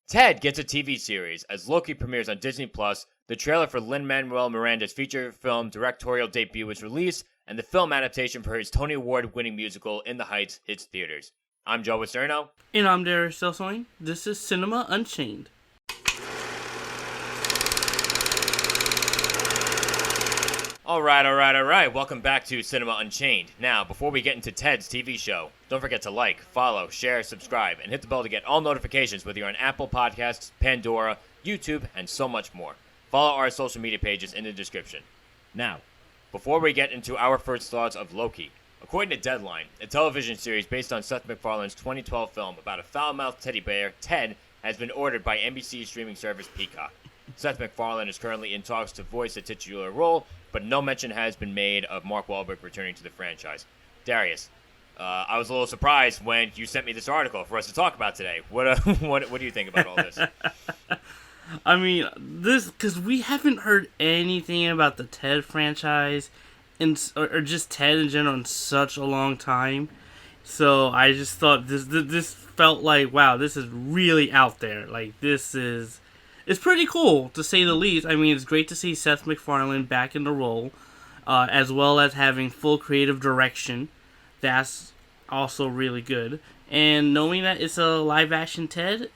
Ted gets a TV series as Loki premieres on Disney+. The trailer for Lin-Manuel Miranda's feature film directorial debut was released, and the film adaptation for his Tony Award-winning musical In the Heights hits theaters. I'm Joe Acierno. And I'm Darius Delsoin. This is Cinema Unchained. All right. Welcome back to Cinema Unchained. Now, before we get into Ted's TV show, don't forget to like, follow, share, subscribe, and hit the bell to get all notifications whether you're on Apple Podcasts, Pandora, YouTube, and so much more. Follow our social media pages in the description. Now, before we get into our first thoughts of Loki, according to Deadline, a television series based on Seth MacFarlane's 2012 film about a foul-mouthed teddy bear, Ted, has been ordered by NBC's streaming service Peacock. Seth MacFarlane is currently in talks to voice the titular role, but no mention has been made of Mark Wahlberg returning to the franchise. Darius, I was a little surprised when you sent me this article for us to talk about today. What do you think about all this? I mean, because we haven't heard anything about the Ted franchise, or just Ted in general in such a long time. So I just thought this felt like, wow, this is really out there. Like, it's pretty cool, to say the least. I mean, it's great to see Seth MacFarlane back in the role, as well as having full creative direction. That's also really good. And knowing that it's a live-action Ted,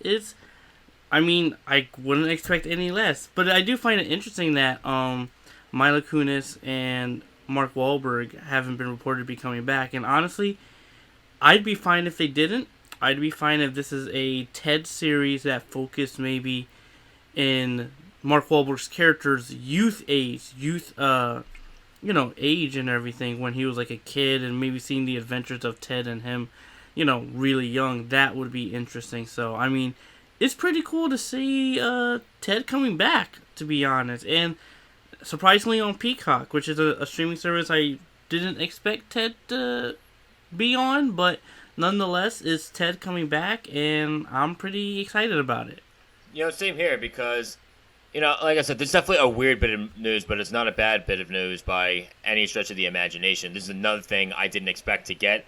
I wouldn't expect any less. But I do find it interesting that Mila Kunis and Mark Wahlberg haven't been reported to be coming back. And honestly, I'd be fine if they didn't. I'd be fine if this is a Ted series that focused maybe in Mark Wahlberg's character's age and everything, when he was like a kid, and maybe seeing the adventures of Ted and him, really young. That would be interesting. So, I mean, it's pretty cool to see Ted coming back, to be honest. And surprisingly on Peacock, which is a streaming service I didn't expect Ted to be on, but nonetheless, it's Ted coming back, and I'm pretty excited about it. Same here, because, like I said, this is definitely a weird bit of news, but it's not a bad bit of news by any stretch of the imagination. This is another thing I didn't expect to get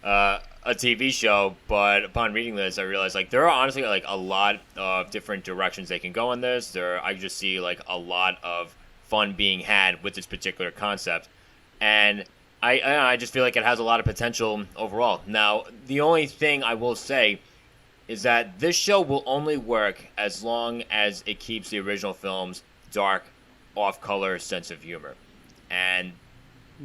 a TV show, but upon reading this, I realized, there are honestly, a lot of different directions they can go on this. I just see, a lot of fun being had with this particular concept, and I just feel like it has a lot of potential overall. Now, the only thing I will say is that this show will only work as long as it keeps the original film's dark, off-color sense of humor. And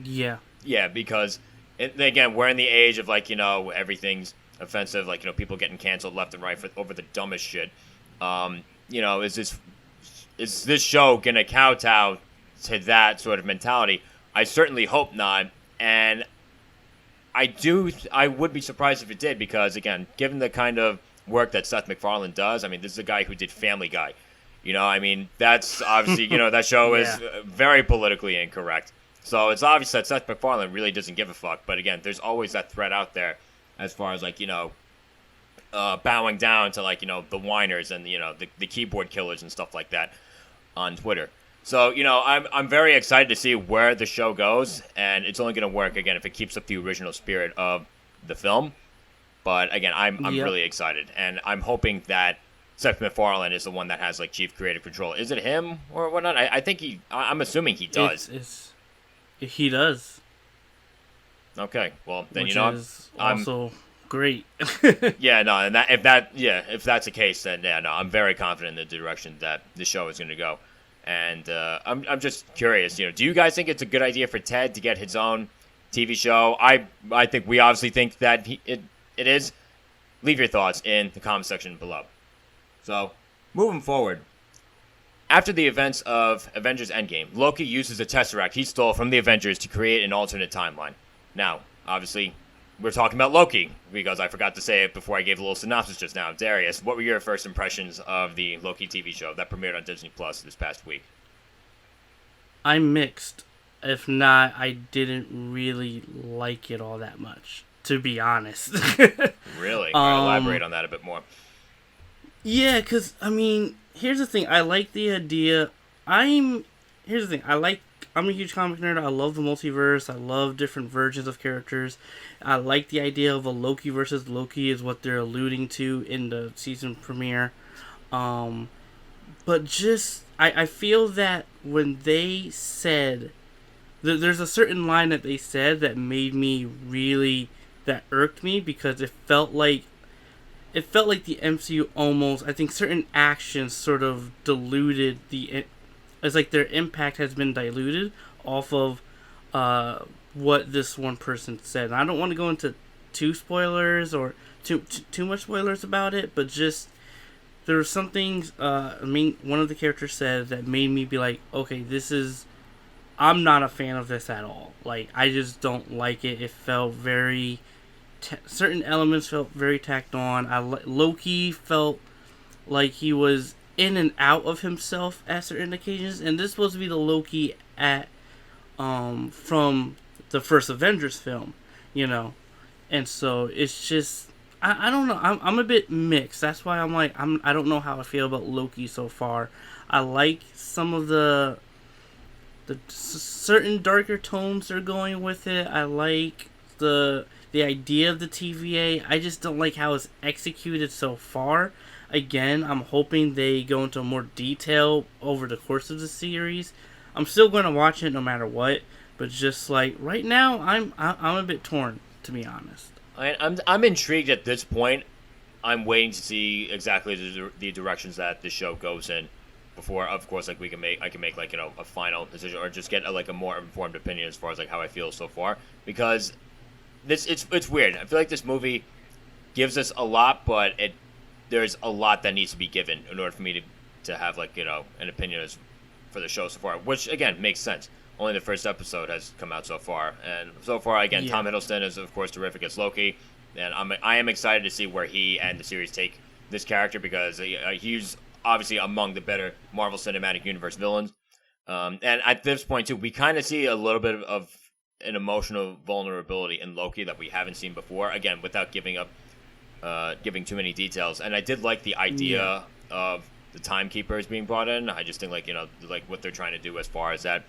yeah, because again, we're in the age of everything's offensive, people getting canceled left and right over the dumbest shit. Is this show gonna kowtow to that sort of mentality? I certainly hope not, and I would be surprised if it did, because again, given the kind of work that Seth MacFarlane does, this is a guy who did Family Guy. That's obviously, that show is very politically incorrect. So it's obvious that Seth MacFarlane really doesn't give a fuck. But again, there's always that threat out there as far as bowing down to the whiners and the keyboard killers and stuff like that on Twitter. So, I'm very excited to see where the show goes, and it's only going to work, again, if it keeps up the original spirit of the film. But, again, I'm really excited, and I'm hoping that Seth MacFarlane is the one that has, chief creative control. Is it him or whatnot? I think I'm assuming he does. He does. Okay, well, then, Which is also great. Yeah, no, and if that's the case, then, I'm very confident in the direction that the show is going to go. And I'm just curious, do you guys think it's a good idea for Ted to get his own TV show? I think we obviously think that it is. Leave your thoughts in the comment section below. So, moving forward, after the events of Avengers Endgame, Loki uses the Tesseract he stole from the Avengers to create an alternate timeline. Now, obviously, we're talking about Loki, because I forgot to say it before I gave a little synopsis just now. Darius, what were your first impressions of the Loki TV show that premiered on Disney Plus this past week? I'm mixed. If not, I didn't really like it all that much, to be honest. Really? Elaborate on that a bit more. Yeah, because, here's the thing. I like the idea. I'm a huge comic nerd. I love the multiverse. I love different versions of characters. I like the idea of a Loki versus Loki is what they're alluding to in the season premiere. Um, but just I feel that when they said there's a certain line that they said that made me really that irked me because it felt like the MCU almost, I think certain actions sort of diluted it's like their impact has been diluted off of what this one person said. And I don't want to go into spoilers or too much spoilers about it, but just there were some things. One of the characters said that made me be like, okay, I'm not a fan of this at all. Like, I just don't like it. It felt very certain elements felt very tacked on. Loki felt like he was in and out of himself at certain occasions, and this is supposed to be the Loki at from the first Avengers film, you know, and so it's just I don't know. I'm a bit mixed. That's why I don't know how I feel about Loki so far. I like some of the certain darker tones they're going with it. I like the idea of the TVA. I just don't like how it's executed so far. Again, I'm hoping they go into more detail over the course of the series. I'm still going to watch it no matter what, but just like right now, I'm a bit torn, to be honest. I'm intrigued at this point. I'm waiting to see exactly the directions that the show goes in before, of course, like I can make like, you know, a final decision or just get a more informed opinion as far as like how I feel so far, because it's weird. I feel like this movie gives us a lot, but there's a lot that needs to be given in order for me to have, like, you know, an opinion for the show so far, which again makes sense. Only the first episode has come out so far, and so far again, Tom Hiddleston is of course terrific as Loki, and I am excited to see where he and the series take this character, because he's obviously among the better Marvel Cinematic Universe villains, and at this point too, we kind of see a little bit of an emotional vulnerability in Loki that we haven't seen before. Again, without giving too many details. And I did like the idea of the timekeepers being brought in. I just think, like, you know, like what they're trying to do as far as that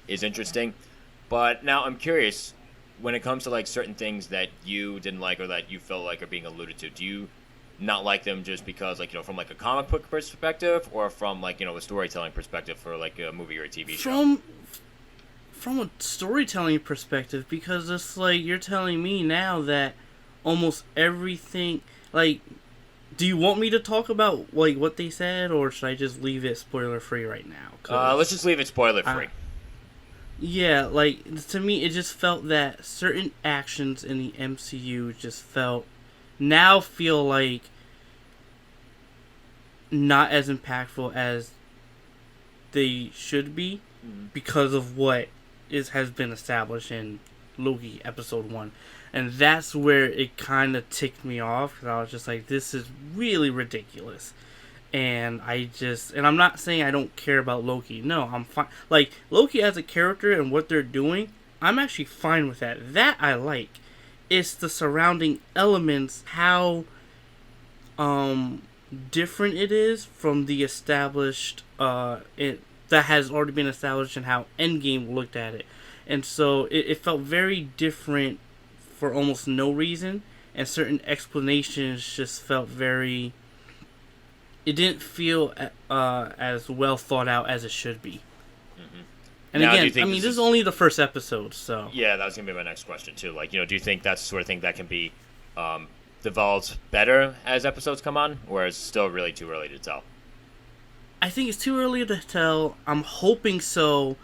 is interesting. But now I'm curious, when it comes to like certain things that you didn't like or that you felt like are being alluded to, do you not like them just because, like, you know, from like a comic book perspective, or from, like, you know, a storytelling perspective for like a movie or a TV show? From a storytelling perspective, because it's like you're telling me now that almost everything, like, do you want me to talk about like what they said, or should I just leave it spoiler free right now? Let's just leave it spoiler free. Yeah, like, to me it just felt that certain actions in the MCU just feel like not as impactful as they should be, because of what has been established in Loki episode 1. And that's where it kind of ticked me off, because I was just like, this is really ridiculous. And I'm not saying I don't care about Loki. No, I'm fine. Like, Loki as a character and what they're doing, I'm actually fine with that. That I like. It's the surrounding elements, how different it is from the established that has already been established, and how Endgame looked at it. And so it felt very different for almost no reason, and certain explanations just felt very... It didn't feel as well thought out as it should be. Mm-hmm. And now, again, I mean, this is only the first episode, so... Yeah, that was going to be my next question, too. Like, you know, do you think that's the sort of thing that can be developed better as episodes come on, or is it still really too early to tell? I think it's too early to tell. I'm hoping so,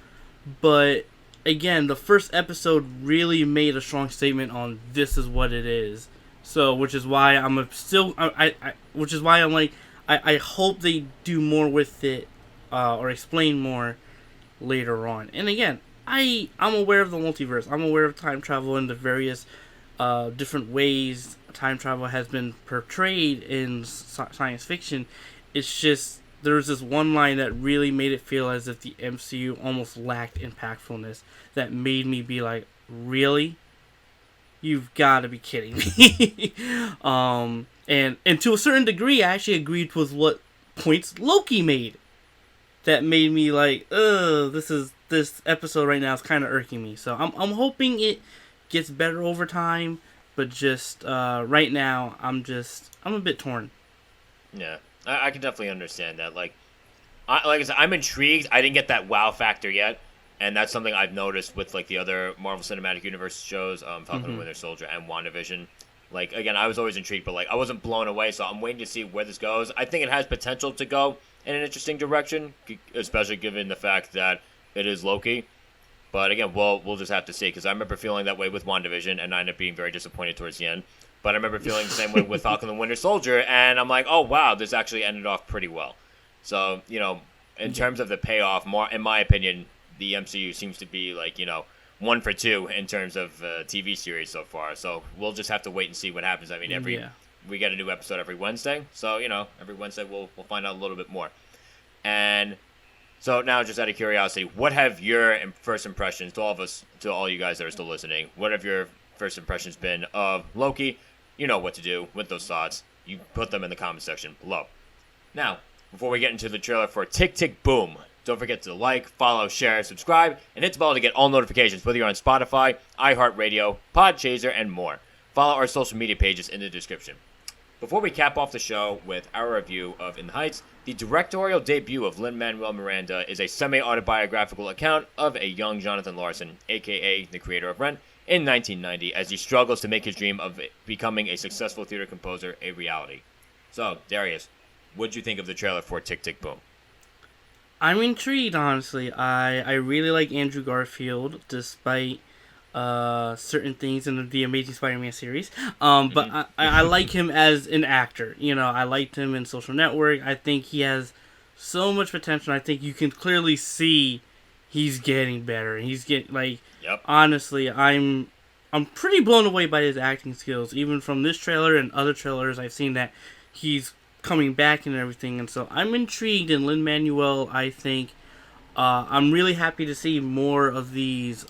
but again, the first episode really made a strong statement on this is what it is. So, which is why I'm like, I hope they do more with it, or explain more later on. And again, I'm aware of the multiverse. I'm aware of time travel and the various different ways time travel has been portrayed in science fiction. It's just, there's this one line that really made it feel as if the MCU almost lacked impactfulness, that made me be like, really? You've got to be kidding me. And to a certain degree, I actually agreed with what points Loki made. That made me like, this episode right now is kind of irking me. So I'm hoping it gets better over time, but just right now I'm a bit torn. Yeah. I can definitely understand that. Like I said, I'm intrigued. I didn't get that wow factor yet, and that's something I've noticed with like the other Marvel Cinematic Universe shows, Falcon and Winter Soldier and WandaVision. Like again, I was always intrigued, but like I wasn't blown away, so I'm waiting to see where this goes. I think it has potential to go in an interesting direction, especially given the fact that it is Loki. But again, we'll just have to see, because I remember feeling that way with WandaVision, and I ended up being very disappointed towards the end. But I remember feeling the same way with Falcon and Winter Soldier, and I'm like, oh wow, this actually ended off pretty well. So, in terms of the payoff, more in my opinion, the MCU seems to be like, 1 for 2 in terms of TV series so far. So we'll just have to wait and see what happens. I mean, we get a new episode every Wednesday, so every Wednesday we'll find out a little bit more. And so now, just out of curiosity, what have your first impressions, to all you guys that are still listening, what have your first impressions been of Loki? You know what to do with those thoughts. You put them in the comment section below. Now, before we get into the trailer for Tick Tick Boom, don't forget to like, follow, share, subscribe, and hit the bell to get all notifications, whether you're on Spotify, iHeartRadio, Podchaser, and more. Follow our social media pages in the description. Before we cap off the show with our review of In the Heights, the directorial debut of Lin-Manuel Miranda is a semi-autobiographical account of a young Jonathan Larson, a.k.a. the creator of Rent, in 1990, as he struggles to make his dream of becoming a successful theater composer a reality. So, Darius, what'd you think of the trailer for Tick Tick Boom? I'm intrigued, honestly. I really like Andrew Garfield, despite certain things in the Amazing Spider-Man series. But I like him as an actor. I liked him in Social Network. I think he has so much potential. I think you can clearly see he's getting better. He's getting honestly, I'm pretty blown away by his acting skills, even from this trailer and other trailers I've seen that he's coming back and everything. And so I'm intrigued in Lin-Manuel. I think I'm really happy to see more of these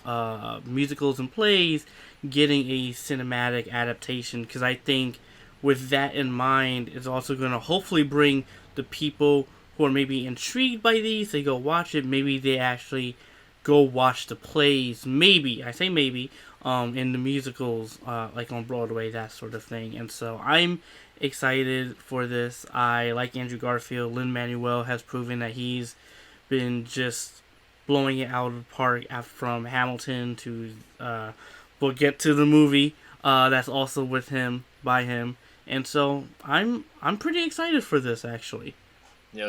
musicals and plays getting a cinematic adaptation, because I think with that in mind, it's also going to hopefully bring the people who are maybe intrigued by these, they go watch it, maybe they actually go watch the plays, maybe, I say maybe, in the musicals, like on Broadway, that sort of thing. And so I'm excited for this. I like Andrew Garfield. Lin-Manuel has proven that he's been just blowing it out of the park from Hamilton to we'll get to the movie that's also with him, by him. And so I'm pretty excited for this, actually.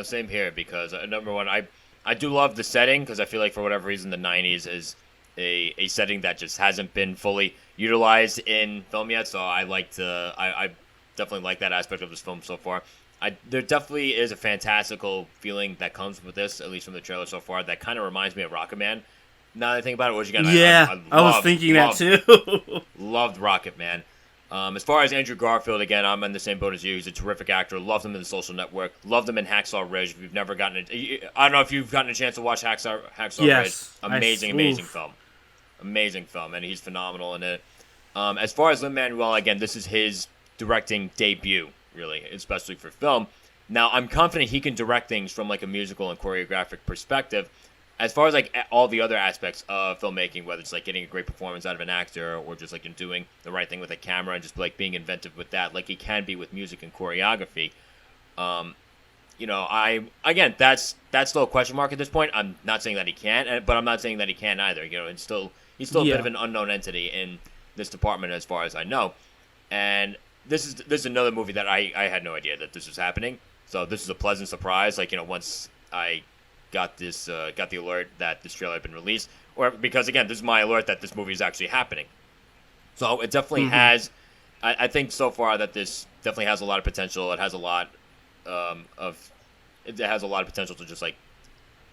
Same here, because number one, I do love the setting, because I feel like for whatever reason the 90s is a setting that just hasn't been fully utilized in film yet, so I definitely like that aspect of this film so far. There definitely is a fantastical feeling that comes with this, at least from the trailer so far, that kind of reminds me of Rocket Man. Now that I think about it, which again, I was thinking that too. Loved Rocket Man. As far as Andrew Garfield, again, I'm in the same boat as you. He's a terrific actor. Loved him in The Social Network. Loved him in Hacksaw Ridge. If you've never gotten it, I don't know if you've gotten a chance to watch Hacksaw yes, Ridge. Amazing film. Amazing film, and he's phenomenal in it. As far as Lin-Manuel, again, this is his directing debut, really, especially for film. Now, I'm confident he can direct things from like a musical and choreographic perspective. As far as like all the other aspects of filmmaking, whether it's like getting a great performance out of an actor or just like doing the right thing with a camera and just like being inventive with that, like he can be with music and choreography. That's still a question mark at this point. I'm not saying that he can't, but I'm not saying that he can either. He's still a bit of an unknown entity in this department, as far as I know. And this is another movie that I had no idea that this was happening. So this is a pleasant surprise. Once I got the alert that this trailer had been released, or because again, this is my alert that this movie is actually happening. So it definitely has. I think so far that this definitely has a lot of potential. It has a lot it has a lot of potential to just like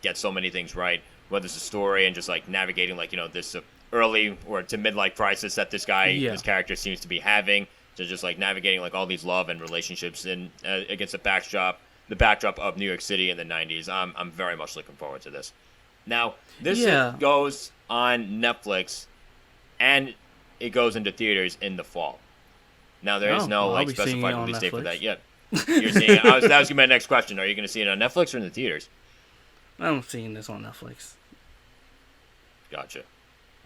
get so many things right, whether it's a story and just like navigating this early or to midlife crisis that this character seems to be having, to just like navigating like all these love and relationships in against the backdrop of New York City in the 90s. I'm very much looking forward to this. Now, this goes on Netflix, and it goes into theaters in the fall. Now, there is no specified release date for that yet. You're seeing it. That was going to be my next question. Are you going to see it on Netflix or in the theaters? I'm seeing this on Netflix. Gotcha.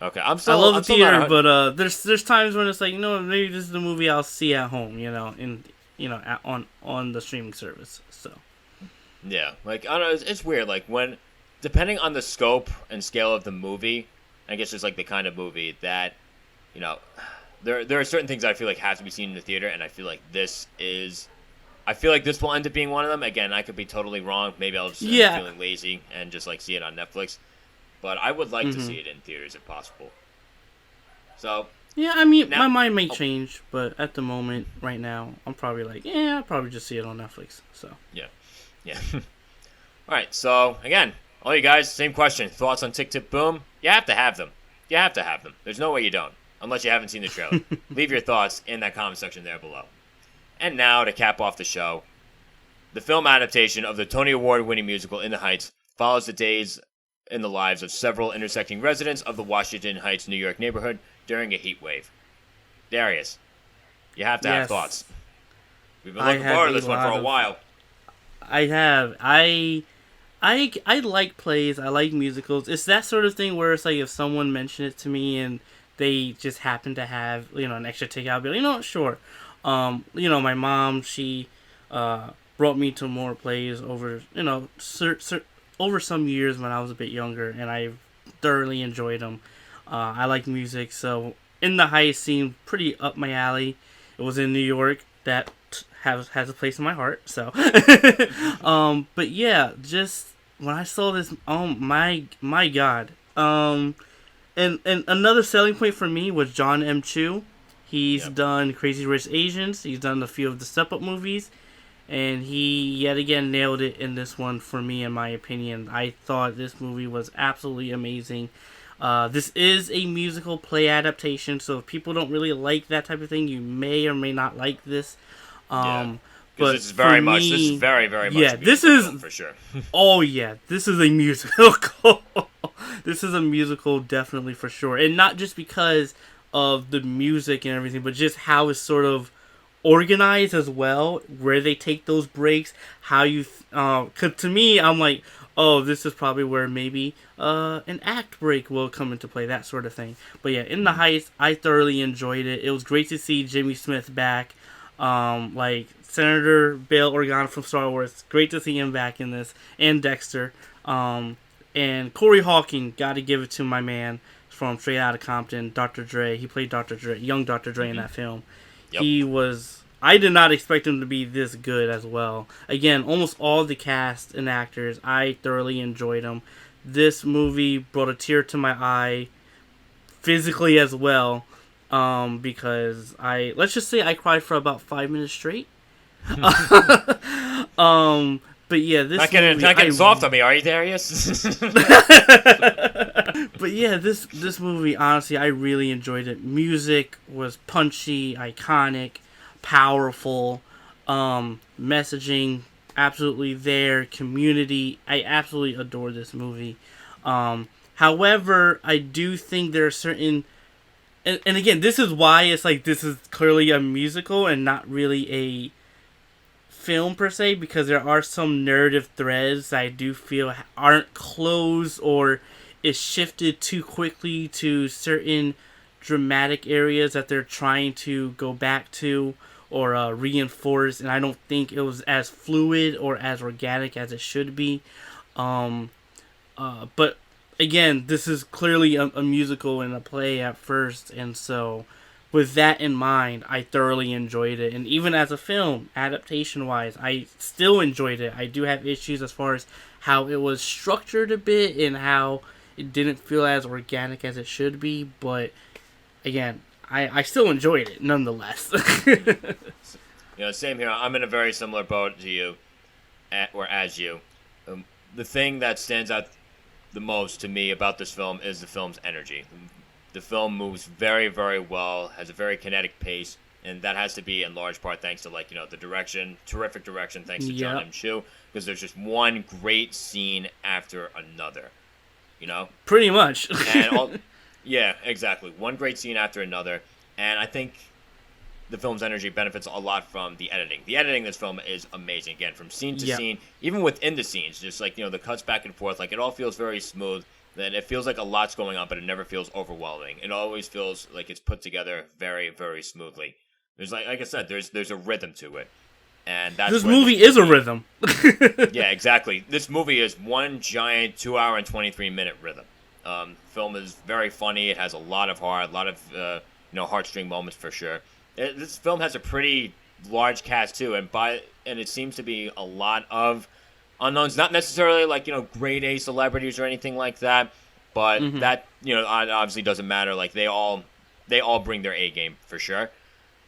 Okay, I love the theater, but there's times when it's like, maybe this is the movie I'll see at home, in on the streaming service. So Yeah, like I don't know, it's weird. Like when, depending on the scope and scale of the movie, I guess it's like the kind of movie that, you know, there are certain things I feel like have to be seen in the theater, and I feel like this will end up being one of them. Again, I could be totally wrong. Maybe I'll just end up feeling lazy and just like see it on Netflix. But I would like to see it in theaters if possible. So yeah, I mean, my mind may change, but at the moment, right now, I'm probably like, I'll probably just see it on Netflix. So yeah. All right. So again, all you guys, same question. Thoughts on Tick Tick Boom? You have to have them. There's no way you don't, unless you haven't seen the trailer. Leave your thoughts in that comment section there below. And now to cap off the show, the film adaptation of the Tony Award-winning musical In the Heights follows the days in the lives of several intersecting residents of the Washington Heights, New York neighborhood during a heat wave. Darius, you have to have thoughts. We've been looking forward to this one for a while. I have. I like plays. I like musicals. It's that sort of thing where it's like if someone mentioned it to me and they just happen to have an extra ticket, I'll be like, sure. My mom, she brought me to more plays over over some years when I was a bit younger, and I thoroughly enjoyed them. I like music, so In the Heights seemed pretty up my alley. It was in New York. That has a place in my heart. So, but yeah, just when I saw this, oh my God. And another selling point for me was John M. Chu. He's done Crazy Rich Asians. He's done a few of the Step Up movies. And he, yet again, nailed it in this one for me, in my opinion. I thought this movie was absolutely amazing. This is a musical play adaptation, so if people don't really like that type of thing, you may or may not like this. But this is very much this is for sure. Oh yeah, this is a musical. This is a musical, definitely, for sure, and not just because of the music and everything, but just how it's sort of organized as well, where they take those breaks, how you cause to me, I'm like, oh, this is probably where maybe an act break will come into play, that sort of thing. But yeah, In the Heights, I thoroughly enjoyed it. It was great to see Jimmy Smith back, like Senator Bail Organa from Star Wars. Great to see him back in this, and Dexter, and Corey Hawking. Got to give it to my man from Straight Outta Compton, Dr. Dre. He played Dr. Dre, young Dr. Dre in that film. Yep. I did not expect him to be this good as well. Again, almost all the cast and actors, I thoroughly enjoyed them. This movie brought a tear to my eye, physically as well, because let's just say I cried for about 5 minutes straight. But yeah, this not getting soft on me, are you, Darius? But yeah, this movie, honestly, I really enjoyed it. Music was punchy, iconic, powerful. Messaging, absolutely there. Community, I absolutely adore this movie. However, I do think there are certain... And again, this is why it's like this is clearly a musical and not really a film per se, because there are some narrative threads I do feel aren't closed or is shifted too quickly to certain dramatic areas that they're trying to go back to or reinforce, and I don't think it was as fluid or as organic as it should be. But again, this is clearly a musical and a play at first, and so with that in mind, I thoroughly enjoyed it. And even as a film, adaptation-wise, I still enjoyed it. I do have issues as far as how it was structured a bit and how it didn't feel as organic as it should be. But again, I still enjoyed it nonetheless. Same here. I'm in a very similar boat to you, as you. The thing that stands out the most to me about this film is the film's energy. The film moves very, very well, has a very kinetic pace, and that has to be in large part thanks to the direction, terrific direction, thanks to John M. Chu, because there's just one great scene after another, Pretty much. Yeah, exactly. One great scene after another, and I think the film's energy benefits a lot from the editing. The editing in this film is amazing. Again, from scene to scene, even within the scenes, just the cuts back and forth, it all feels very smooth. Then it feels like a lot's going on, but it never feels overwhelming. It always feels like it's put together very, very smoothly. There's like I said, there's a rhythm to it. And that's this where movie is a rhythm. Yeah, exactly. This movie is one giant 2 hour and 23-minute rhythm. Film is very funny. It has a lot of heart, a lot of heartstring moments for sure. This film has a pretty large cast too, and it seems to be a lot of unknowns. Not necessarily like grade A celebrities or anything like that, but that obviously doesn't matter. Like they all bring their A game for sure.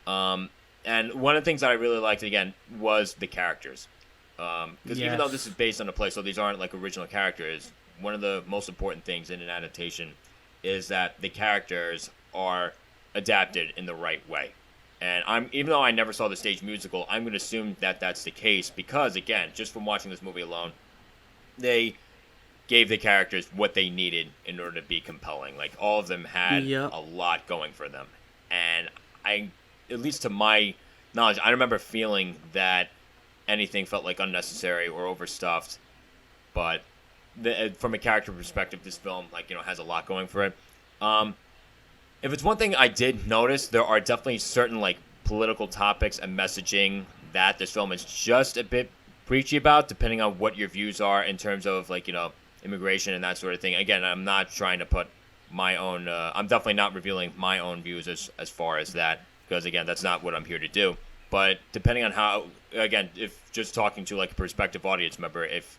And one of the things that I really liked again was the characters. Because even though this is based on a play, so these aren't like original characters, one of the most important things in an adaptation is that the characters are adapted in the right way. And even though I never saw the stage musical, I'm going to assume that that's the case because, again, just from watching this movie alone, they gave the characters what they needed in order to be compelling. Like, all of them had a lot going for them. And at least to my knowledge, I remember feeling that anything felt like unnecessary or overstuffed. But from a character perspective, this film has a lot going for it. If it's one thing I did notice, there are definitely certain political topics and messaging that this film is just a bit preachy about, depending on what your views are in terms of immigration and that sort of thing. Again, I'm not trying to put my own. I'm definitely not revealing my own views as far as that, because again, that's not what I'm here to do. But depending on how, again, if just talking to a prospective audience member, if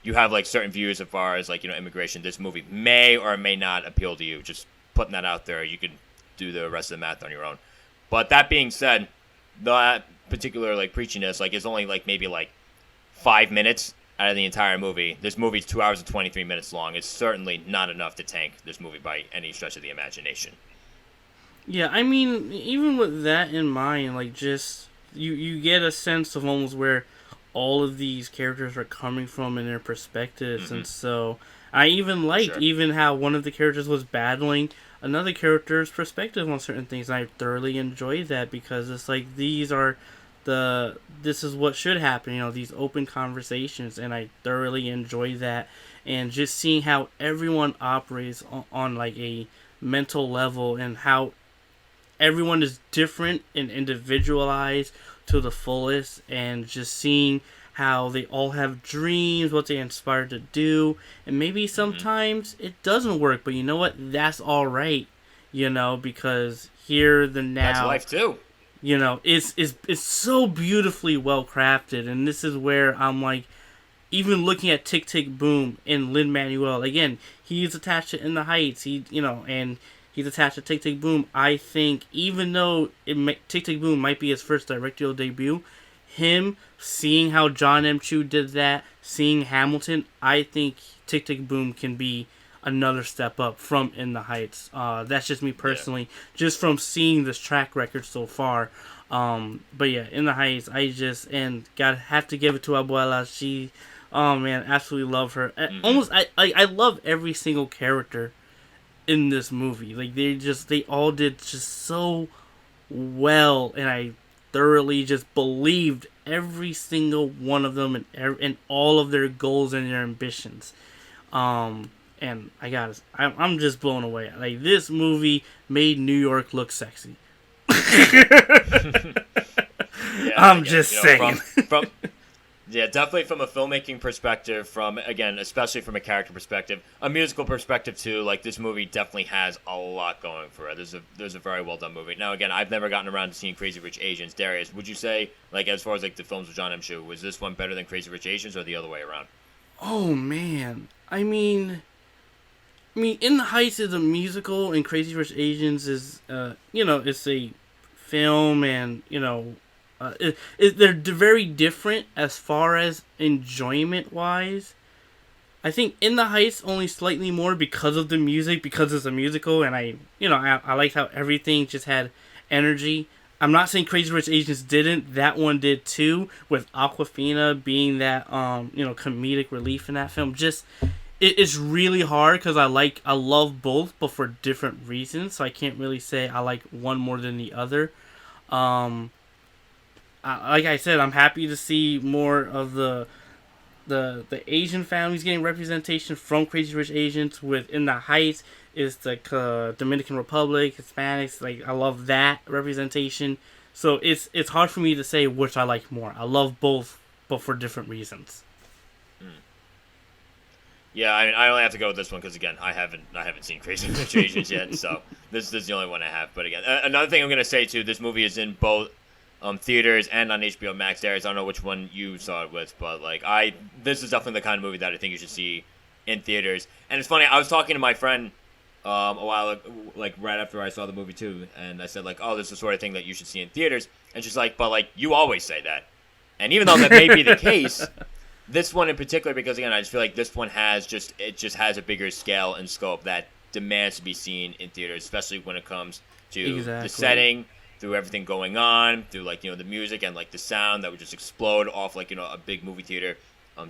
you have certain views as far as immigration, this movie may or may not appeal to you. Just putting that out there, you can do the rest of the math on your own. But that being said, that particular preachiness is only maybe 5 minutes out of the entire movie. This movie's 2 hours and 23 minutes long. It's certainly not enough to tank this movie by any stretch of the imagination. Yeah, I mean, even with that in mind, just you get a sense of almost where all of these characters are coming from in their perspectives, and so I even liked even how one of the characters was battling another character's perspective on certain things. And I thoroughly enjoyed that because it's this is what should happen, these open conversations, and I thoroughly enjoy that. And just seeing how everyone operates on a mental level and how everyone is different and individualized to the fullest, and just seeing how they all have dreams, what they inspire to do, and maybe sometimes it doesn't work, but you know what? That's all right, because here the now. That's life too. It's so beautifully well crafted, and this is where I'm even looking at Tick Tick Boom and Lin-Manuel again. He's attached to In the Heights. And he's attached to Tick Tick Boom. I think even though Tick Tick Boom might be his first directorial debut, him seeing how John M. Chu did that, seeing Hamilton, I think Tick Tick Boom can be another step up from In the Heights. That's just me personally, just from seeing this track record so far. But yeah, In the Heights, have to give it to Abuela. She, oh man, absolutely love her. I love every single character in this movie. They all did just so well, and I thoroughly just believed every single one of them and all of their goals and their ambitions. And I'm just blown away. This movie made New York look sexy. I'm just saying. Yeah, definitely from a filmmaking perspective, especially from a character perspective, a musical perspective too. This movie definitely has a lot going for it. There's a very well done movie. Now again, I've never gotten around to seeing Crazy Rich Asians. Darius, would you say as far as the films with John M. Chu, was this one better than Crazy Rich Asians or the other way around? Oh man, I mean, In the Heights is a musical, and Crazy Rich Asians is it's a film, and they're very different as far as enjoyment wise. I think In the Heights only slightly more because of the music, because it's a musical, and I like how everything just had energy. I'm not saying Crazy Rich Asians didn't. That one did too, with Awkwafina being that comedic relief in that film. It's really hard because I love both, but for different reasons. So I can't really say I like one more than the other. Like I said, I'm happy to see more of the Asian families getting representation from Crazy Rich Asians. Within the Heights is the Dominican Republic, Hispanics. I love that representation. So it's hard for me to say which I like more. I love both, but for different reasons. Yeah, I mean, I only have to go with this one because again, I haven't seen Crazy Rich Asians yet, so this is the only one I have. But again, another thing I'm gonna say too, this movie is in both theaters and on HBO Max. Darius, I don't know which one you saw it with, but like this is definitely the kind of movie that I think you should see in theaters. And it's funny, I was talking to my friend a while, like right after I saw the movie too, and I said like, oh, this is the sort of thing that you should see in theaters. And she's like, but like you always say that, and even though that may be the case. This one in particular, because again, I just feel like this one has a bigger scale and scope that demands to be seen in theaters, especially when it comes to the setting, through everything going on, through like the music and like the sound that would just explode off like a big movie theater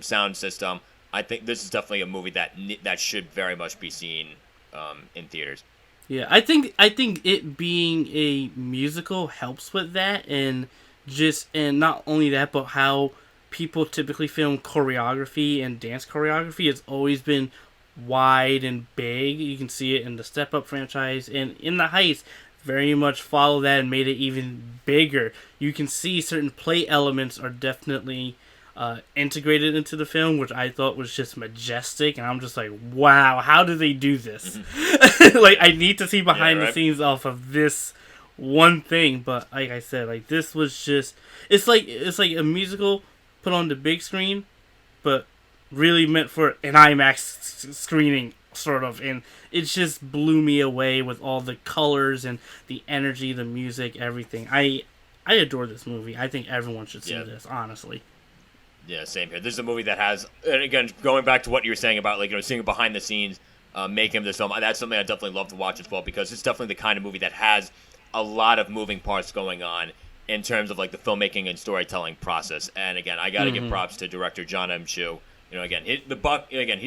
sound system. I think this is definitely a movie that should very much be seen in theaters. Yeah, I think it being a musical helps with that, and not only that, but how people typically film choreography and dance choreography has always been wide and big. You can see it in the Step Up franchise, and in the Heights very much follow that and made it even bigger. You can see certain play elements are definitely integrated into the film, which I thought was just majestic, and I'm just like, wow, how do they do this? Like, I need to see behind the scenes off of this one thing, but like I said, like this was just it's like a musical put on the big screen, but really meant for an IMAX screening, sort of. And it just blew me away with all the colors and the energy, the music, everything. I adore this movie. I think everyone should see this, honestly. Yeah, same here. This is a movie that has, and again, going back to what you were saying about like seeing behind the scenes, making this film. That's something I definitely love to watch as well, because it's definitely the kind of movie that has a lot of moving parts going on in terms of like the filmmaking and storytelling process. And again, I got to give props to director John M. Chu. Again, he's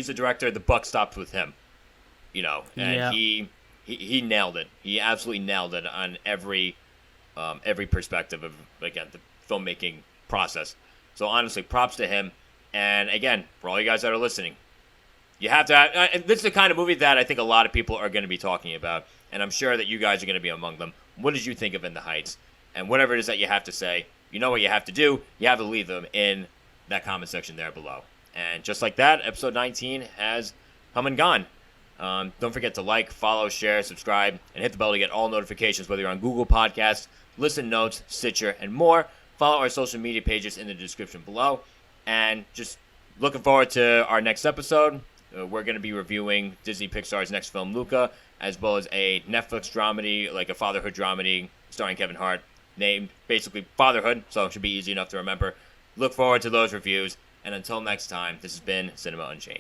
the director. The buck stops with him. And he nailed it. He absolutely nailed it on every perspective of, again, the filmmaking process. So honestly, props to him. And again, for all you guys that are listening, you have to. This is the kind of movie that I think a lot of people are going to be talking about, and I'm sure that you guys are going to be among them. What did you think of In the Heights? And whatever it is that you have to say, you know what you have to do. You have to leave them in that comment section there below. And just like that, episode 19 has come and gone. Don't forget to like, follow, share, subscribe, and hit the bell to get all notifications, whether you're on Google Podcasts, Listen Notes, Stitcher, and more. Follow our social media pages in the description below. And just looking forward to our next episode. We're going to be reviewing Disney Pixar's next film, Luca, as well as a Netflix dramedy, like a fatherhood dramedy starring Kevin Hart, named basically Fatherhood, so it should be easy enough to remember. Look forward to those reviews, and until next time, this has been Cinema Unchained.